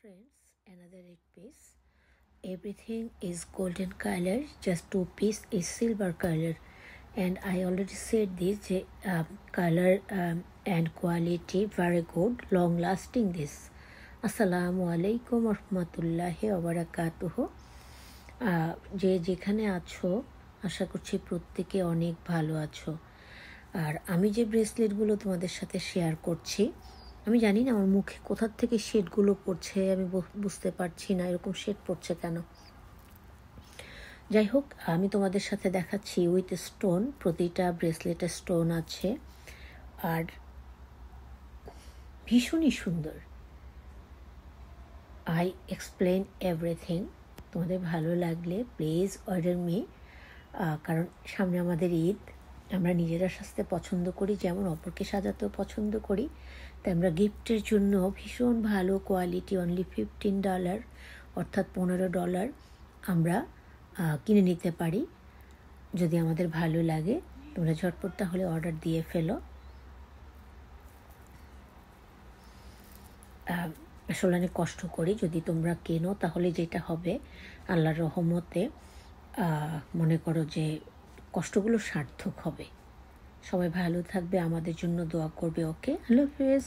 Friends, another 8 piece. Everything is golden color, just 2 piece is silver color. And I already said this color and quality very good, long lasting this. Assalamu alaikum warahmatullahi wabarakatuh. যে যেখানে আছো আশা করছি প্রত্যেকে অনেক ভালো আছো। আর আমি যে ব্রেসলেটগুলো তোমাদের সাথে শেয়ার করছি, আমি জানি না আমার মুখে কোথার থেকে শেডগুলো পড়ছে, আমি বুঝতে পারছি না এরকম শেড পড়ছে কেন। যাই হোক, আমি তোমাদের সাথে দেখাচ্ছি উইথ স্টোন, প্রতিটা ব্রেসলেটে স্টোন আছে আর ভীষণই সুন্দর। I explain everything. তোমাদের ভালো লাগলে প্লিজ অর্ডার মি, কারণ সামনে আমাদের ঈদ। আমরা নিজেরা সাজতে পছন্দ করি, যেমন অপরকে সাজাতেও পছন্দ করি, তাই আমরা গিফটের জন্য ভীষণ ভালো কোয়ালিটি অনলি $15 অর্থাৎ $15 আমরা কিনে নিতে পারি। যদি আমাদের ভালো লাগে তোমরা ঝটপট তাহলে অর্ডার দিয়ে ফেলো। আসলে অনেক কষ্ট করি, যদি তোমরা কেনো তাহলে যেটা হবে আল্লাহর রহমতে মনে করো যে কষ্টগুলো সার্থক হবে। সবাই ভালো থাকবে, আমাদের জন্য দোয়া করবে। ওকে, আল্লাহ হাফেজ।